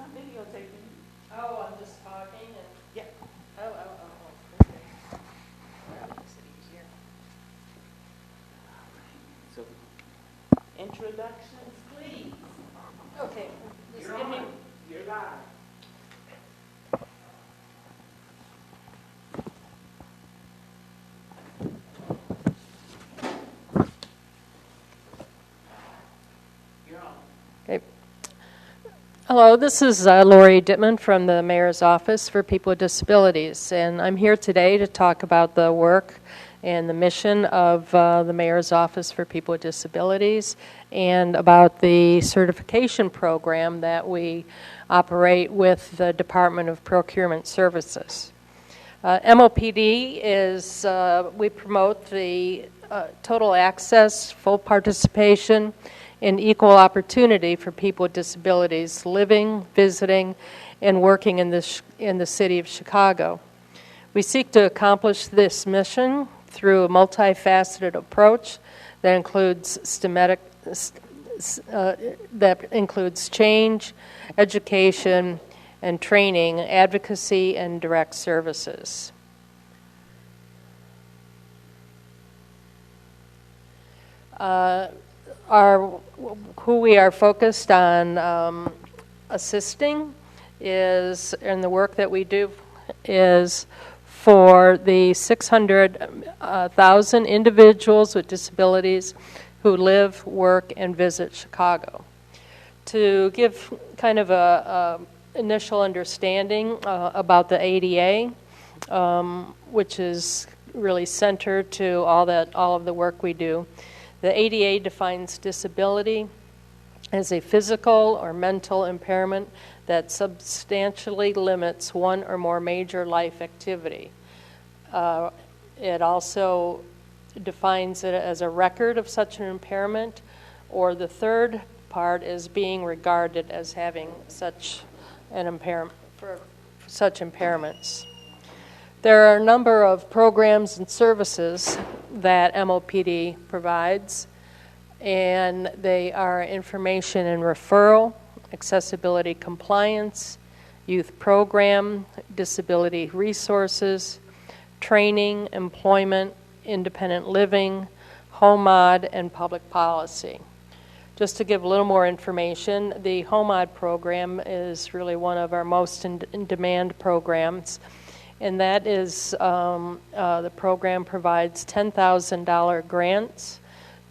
not videotaping. Oh, I'm just talking and... Yeah. Oh, okay. That makes it easier. So, introductions, please. Okay, just You're give me... on. You're live. You're on. Okay. Hello, this is Lori Dittman from the Mayor's Office for People with Disabilities, and I'm here today to talk about the work and the mission of the Mayor's Office for People with Disabilities and about the certification program that we operate with the Department of Procurement Services. MOPD is, we promote the total access, full participation, and equal opportunity for people with disabilities living, visiting, and working in the city of Chicago. We seek to accomplish this mission through a multifaceted approach that includes change, education, and training, advocacy, and direct services. Who we are focused on assisting is, and the work that we do is for the 600,000 individuals with disabilities who live, work, and visit Chicago. To give kind of a initial understanding about the ADA, which is really centered to all of the work we do. The ADA defines disability as a physical or mental impairment that substantially limits one or more major life activity. It also defines it as a record of such an impairment, or the third part is being regarded as having such an impairment, for such impairments. There are a number of programs and services that MOPD provides, and they are information and referral, accessibility compliance, youth program, disability resources, training, employment, independent living, HOMOD, and public policy. Just to give a little more information, the HOMOD program is really one of our most in-demand programs, and that is the program provides $10,000 grants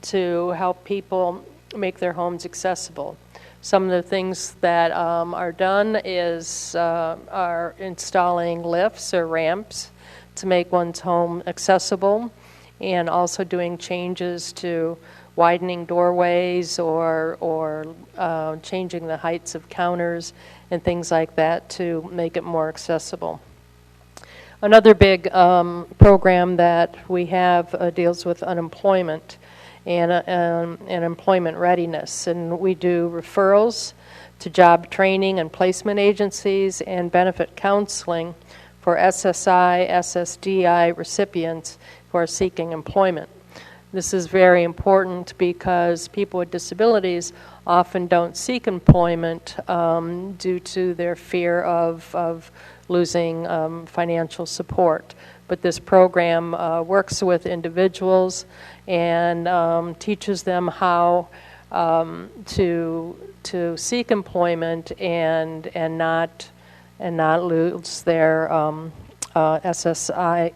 to help people make their homes accessible. Some of the things that are done is are installing lifts or ramps to make one's home accessible, and also doing changes to widening doorways or changing the heights of counters and things like that to make it more accessible. Another big program that we have deals with unemployment and employment readiness, and we do referrals to job training and placement agencies and benefit counseling for SSI, SSDI recipients who are seeking employment. This is very important because people with disabilities often don't seek employment due to their fear of losing financial support. But this program works with individuals and teaches them how to seek employment and not lose their SSI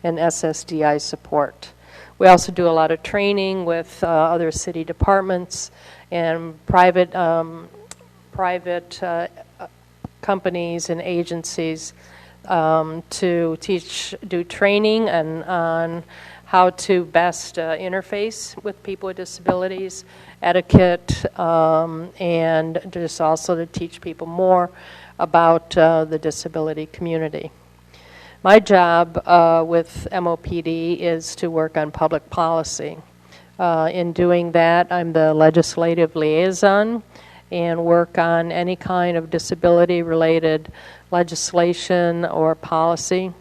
and SSDI support. We also do a lot of training with other city departments and private companies and agencies to do training on how to best interface with people with disabilities, etiquette, and just also to teach people more about the disability community. My job with MOPD is to work on public policy. In doing that, I'm the legislative liaison and work on any kind of disability-related legislation or policy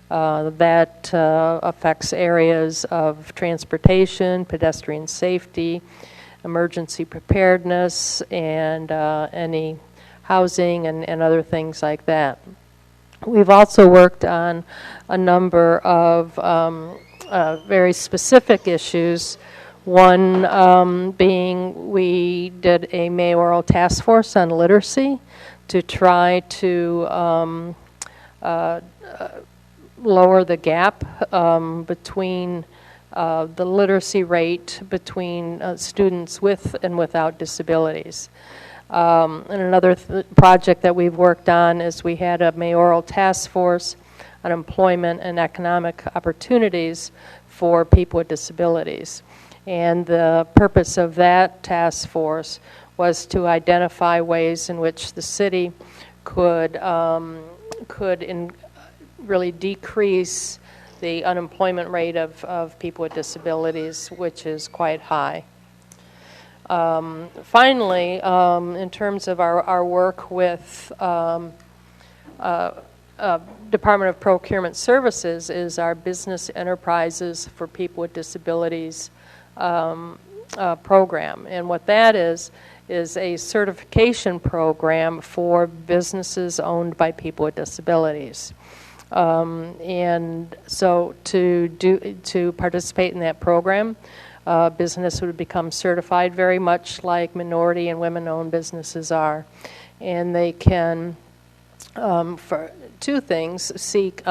that affects areas of transportation, pedestrian safety, emergency preparedness, and any housing and other things like that. We've also worked on a number of very specific issues. One being we did a mayoral task force on literacy to try to lower the gap between the literacy rate between students with and without disabilities. And another project that we've worked on is we had a mayoral task force on employment and economic opportunities for people with disabilities. And the purpose of that task force was to identify ways in which the city could really decrease the unemployment rate of people with disabilities, which is quite high. Finally, in terms of our work with Department of Procurement Services is our Business Enterprises for People with Disabilities program. And what that is a certification program for businesses owned by people with disabilities. And so to participate in that program, business would become certified very much like minority and women-owned businesses are. And they can, for two things, seek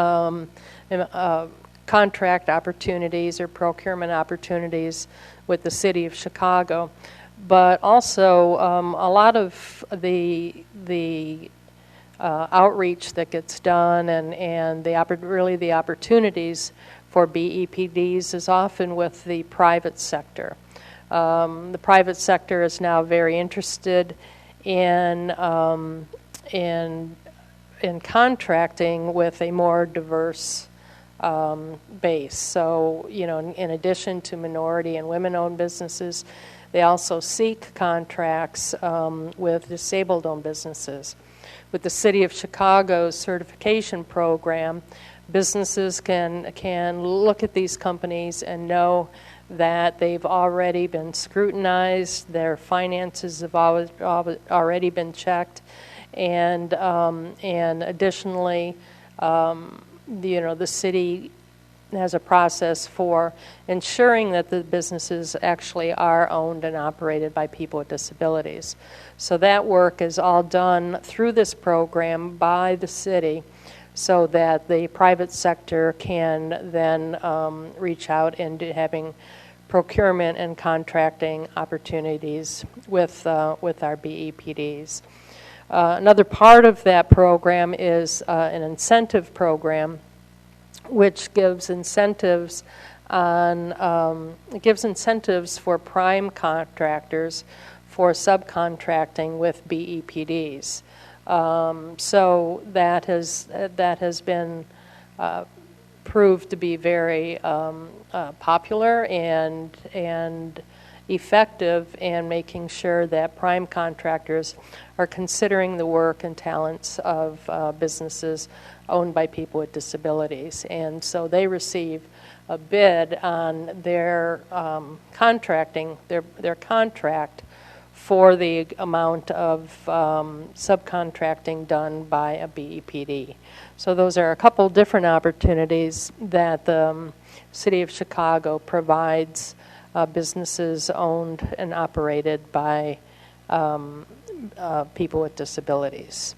contract opportunities or procurement opportunities with the city of Chicago. But also a lot of the outreach that gets done and really the opportunities for BEPDs is often with the private sector. The private sector is now very interested in contracting with a more diverse base. So, you know, in addition to minority and women-owned businesses, they also seek contracts with disabled-owned businesses. With the City of Chicago's certification program, businesses can look at these companies and know that they've already been scrutinized, their finances have already been checked, and additionally, the city has a process for ensuring that the businesses actually are owned and operated by people with disabilities. So that work is all done through this program by the city so that the private sector can then reach out into having procurement and contracting opportunities with our BEPDs. Another part of that program is an incentive program which gives incentives for prime contractors for subcontracting with BEPDs. So that has been proved to be very popular and effective in making sure that prime contractors are considering the work and talents of businesses owned by people with disabilities. And so they receive a bid on their contracting, their contract for the amount of subcontracting done by a BEPD. So those are a couple different opportunities that the City of Chicago provides businesses owned and operated by people with disabilities.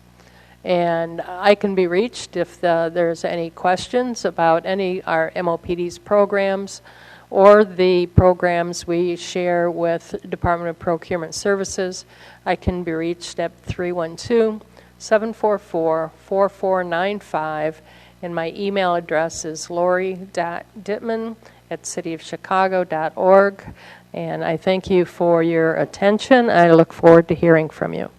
And I can be reached if there's any questions about our MOPD's programs or the programs we share with Department of Procurement Services. I can be reached at 312-744-4495, and my email address is lori.dittman@cityofchicago.org. And I thank you for your attention. I look forward to hearing from you.